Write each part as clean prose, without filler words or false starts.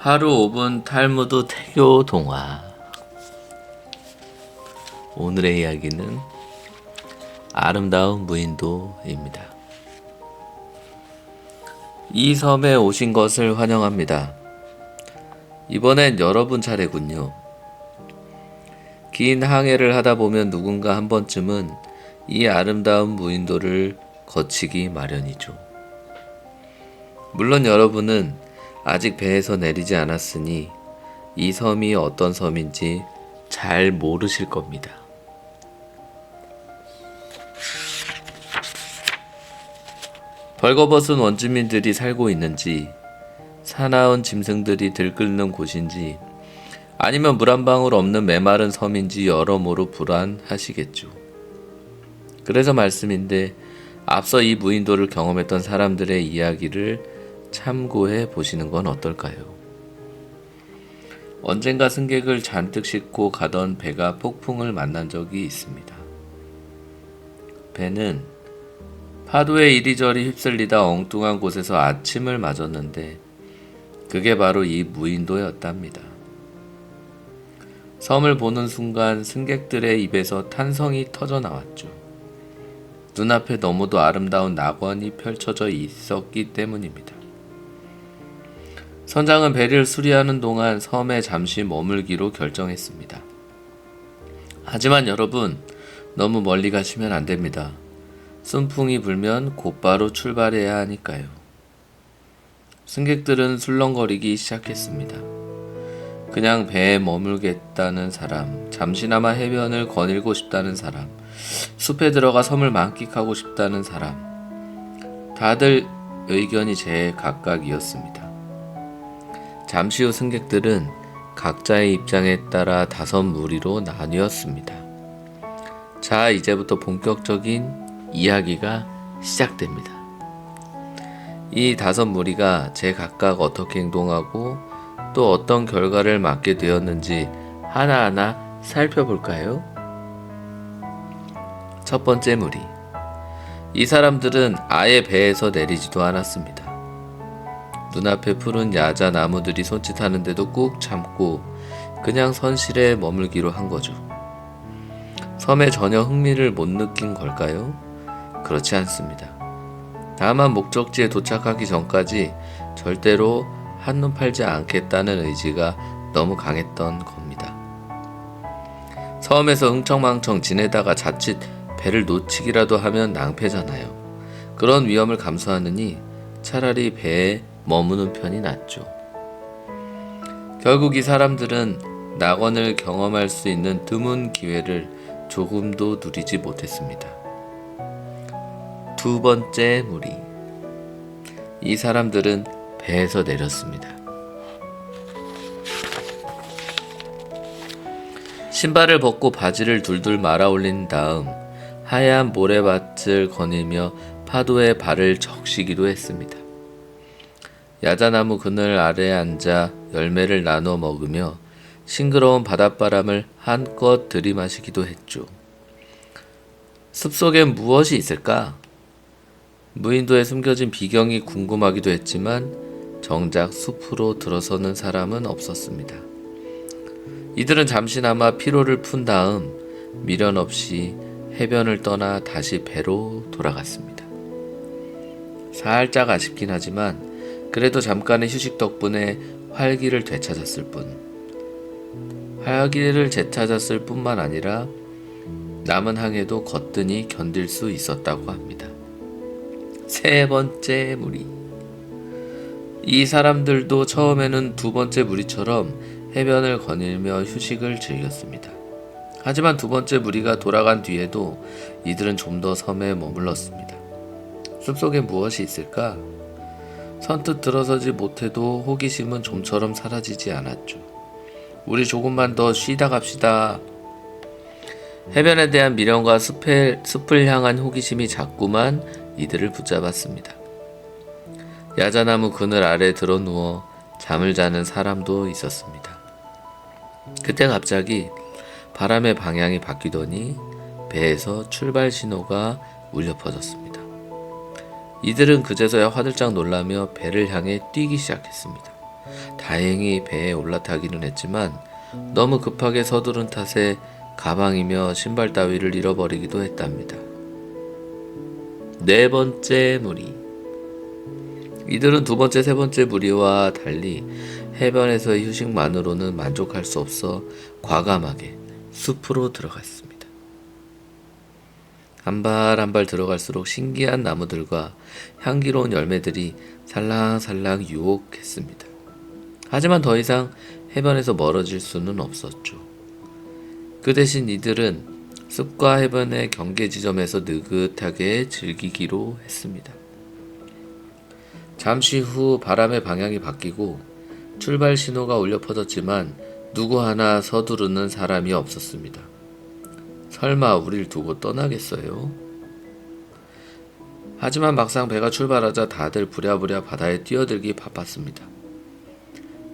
하루 5분 탈무드 태교 동화. 오늘의 이야기는 아름다운 무인도입니다. 이 섬에 오신 것을 환영합니다. 이번엔 여러분 차례군요. 긴 항해를 하다 보면 누군가 한 번쯤은 이 아름다운 무인도를 거치기 마련이죠. 물론 여러분은 아직 배에서 내리지 않았으니 이 섬이 어떤 섬인지 잘 모르실 겁니다. 벌거벗은 원주민들이 살고 있는지, 사나운 짐승들이 들끓는 곳인지, 아니면 물 한 방울 없는 메마른 섬인지 여러모로 불안하시겠죠. 그래서 말씀인데, 앞서 이 무인도를 경험했던 사람들의 이야기를 참고해 보시는 건 어떨까요? 언젠가 승객을 잔뜩 싣고 가던 배가 폭풍을 만난 적이 있습니다. 배는 파도에 이리저리 휩쓸리다 엉뚱한 곳에서 아침을 맞았는데 그게 바로 이 무인도였답니다. 섬을 보는 순간 승객들의 입에서 탄성이 터져 나왔죠. 눈앞에 너무도 아름다운 낙원이 펼쳐져 있었기 때문입니다. 선장은 배를 수리하는 동안 섬에 잠시 머물기로 결정했습니다. 하지만 여러분, 너무 멀리 가시면 안 됩니다. 순풍이 불면 곧바로 출발해야 하니까요. 승객들은 술렁거리기 시작했습니다. 그냥 배에 머물겠다는 사람, 잠시나마 해변을 거닐고 싶다는 사람, 숲에 들어가 섬을 만끽하고 싶다는 사람, 다들 의견이 제각각이었습니다. 잠시 후 승객들은 각자의 입장에 따라 5무리로 나뉘었습니다. 자, 이제부터 본격적인 이야기가 시작됩니다. 이 5무리가 제각각 어떻게 행동하고 또 어떤 결과를 맞게 되었는지 하나하나 살펴볼까요? 첫 번째 무리. 이 사람들은 아예 배에서 내리지도 않았습니다. 눈앞에 푸른 야자 나무들이 손짓하는데도 꾹 참고 그냥 선실에 머물기로 한 거죠. 섬에 전혀 흥미를 못 느낀 걸까요? 그렇지 않습니다. 다만 목적지에 도착하기 전까지 절대로 한눈 팔지 않겠다는 의지가 너무 강했던 겁니다. 섬에서 흥청망청 지내다가 자칫 배를 놓치기라도 하면 낭패잖아요. 그런 위험을 감수하느니 차라리 배에 머무는 편이 낫죠. 결국 이 사람들은 낙원을 경험할 수 있는 드문 기회를 조금도 누리지 못했습니다. 두 번째 무리. 이 사람들은 배에서 내렸습니다. 신발을 벗고 바지를 둘둘 말아 올린 다음 하얀 모래밭을 거닐며 파도에 발을 적시기도 했습니다. 야자나무 그늘 아래에 앉아 열매를 나눠 먹으며 싱그러운 바닷바람을 한껏 들이마시기도 했죠. 숲속엔 무엇이 있을까? 무인도에 숨겨진 비경이 궁금하기도 했지만 정작 숲으로 들어서는 사람은 없었습니다. 이들은 잠시나마 피로를 푼 다음 미련 없이 해변을 떠나 다시 배로 돌아갔습니다. 살짝 아쉽긴 하지만 그래도 잠깐의 휴식 덕분에 활기를 되찾았을 뿐만 아니라 남은 항해도 거뜬히 견딜 수 있었다고 합니다. 세 번째 무리. 이 사람들도 처음에는 두 번째 무리처럼 해변을 거닐며 휴식을 즐겼습니다. 하지만 두 번째 무리가 돌아간 뒤에도 이들은 좀 더 섬에 머물렀습니다. 숲속에 무엇이 있을까? 선뜻 들어서지 못해도 호기심은 좀처럼 사라지지 않았죠. 우리 조금만 더 쉬다 갑시다. 해변에 대한 미련과 숲을 향한 호기심이 자꾸만 이들을 붙잡았습니다. 야자나무 그늘 아래 드러누워 잠을 자는 사람도 있었습니다. 그때 갑자기 바람의 방향이 바뀌더니 배에서 출발 신호가 울려 퍼졌습니다. 이들은 그제서야 화들짝 놀라며 배를 향해 뛰기 시작했습니다. 다행히 배에 올라타기는 했지만 너무 급하게 서두른 탓에 가방이며 신발 따위를 잃어버리기도 했답니다. 네 번째 무리. 이들은 두 번째, 세 번째 무리와 달리 해변에서의 휴식만으로는 만족할 수 없어 과감하게 숲으로 들어갔습니다. 한 발 한 발 들어갈수록 신기한 나무들과 향기로운 열매들이 살랑살랑 유혹했습니다. 하지만 더 이상 해변에서 멀어질 수는 없었죠. 그 대신 이들은 숲과 해변의 경계 지점에서 느긋하게 즐기기로 했습니다. 잠시 후 바람의 방향이 바뀌고 출발 신호가 울려 퍼졌지만 누구 하나 서두르는 사람이 없었습니다. 설마 우릴 두고 떠나겠어요? 하지만 막상 배가 출발하자 다들 부랴부랴 바다에 뛰어들기 바빴습니다.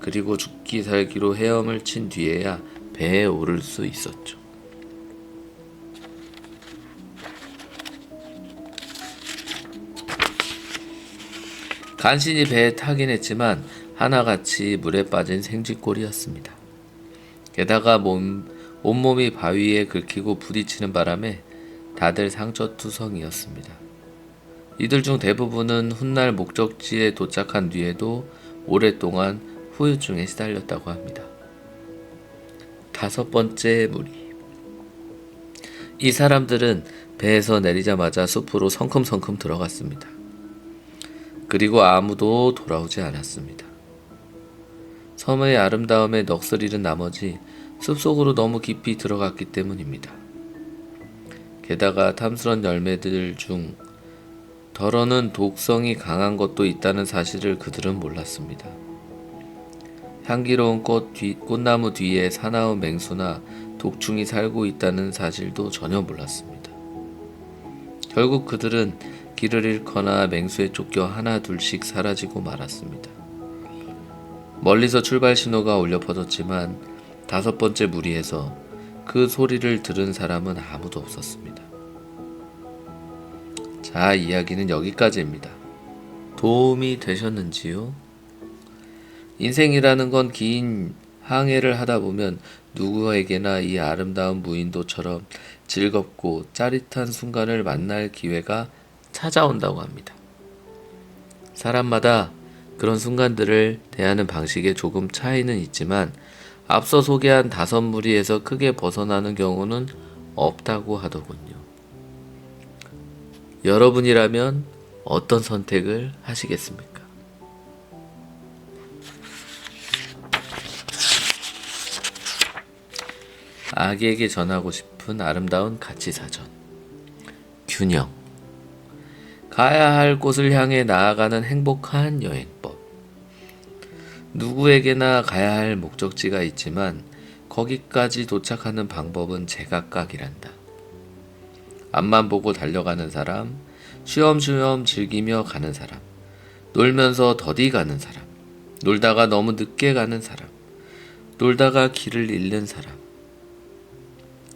그리고 죽기 살기로 헤엄을 친 뒤에야 배에 오를 수 있었죠. 간신히 배에 타긴 했지만 하나같이 물에 빠진 생쥐꼴이었습니다. 게다가 온몸이 바위에 긁히고 부딪히는 바람에 다들 상처투성이었습니다. 이들 중 대부분은 훗날 목적지에 도착한 뒤에도 오랫동안 후유증에 시달렸다고 합니다. 다섯 번째 무리. 이 사람들은 배에서 내리자마자 숲으로 성큼성큼 들어갔습니다. 그리고 아무도 돌아오지 않았습니다. 섬의 아름다움에 넋을 잃은 나머지 숲속으로 너무 깊이 들어갔기 때문입니다. 게다가 탐스런 열매들 중 덜어는 독성이 강한 것도 있다는 사실을 그들은 몰랐습니다. 향기로운 꽃나무 뒤에 사나운 맹수나 독충이 살고 있다는 사실도 전혀 몰랐습니다. 결국 그들은 길을 잃거나 맹수에 쫓겨 하나 둘씩 사라지고 말았습니다. 멀리서 출발 신호가 울려 퍼졌지만 다섯 번째 무리에서 그 소리를 들은 사람은 아무도 없었습니다. 자, 이야기는 여기까지입니다. 도움이 되셨는지요? 인생이라는 건 긴 항해를 하다 보면 누구에게나 이 아름다운 무인도처럼 즐겁고 짜릿한 순간을 만날 기회가 찾아온다고 합니다. 사람마다 그런 순간들을 대하는 방식에 조금 차이는 있지만 앞서 소개한 다섯 무리에서 크게 벗어나는 경우는 없다고 하더군요. 여러분이라면 어떤 선택을 하시겠습니까? 아기에게 전하고 싶은 아름다운 가치사전. 균형. 가야 할 곳을 향해 나아가는 행복한 여행법. 누구에게나 가야 할 목적지가 있지만 거기까지 도착하는 방법은 제각각이란다. 앞만 보고 달려가는 사람, 쉬엄쉬엄 즐기며 가는 사람, 놀면서 더디 가는 사람, 놀다가 너무 늦게 가는 사람, 놀다가 길을 잃는 사람.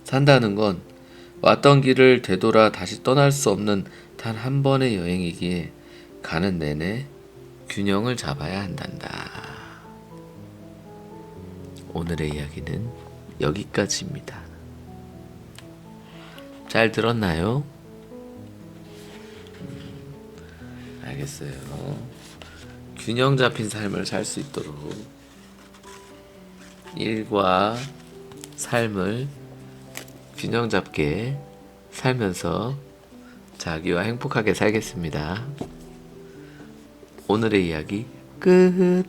산다는 건 왔던 길을 되돌아 다시 떠날 수 없는 단 한 번의 여행이기에 가는 내내 균형을 잡아야 한단다. 오늘의 이야기는 여기까지입니다. 잘 들었나요? 알겠어요. 균형 잡힌 삶을 살 수 있도록 일과 삶을 균형 잡게 살면서 자기와 행복하게 살겠습니다. 오늘의 이야기 끝.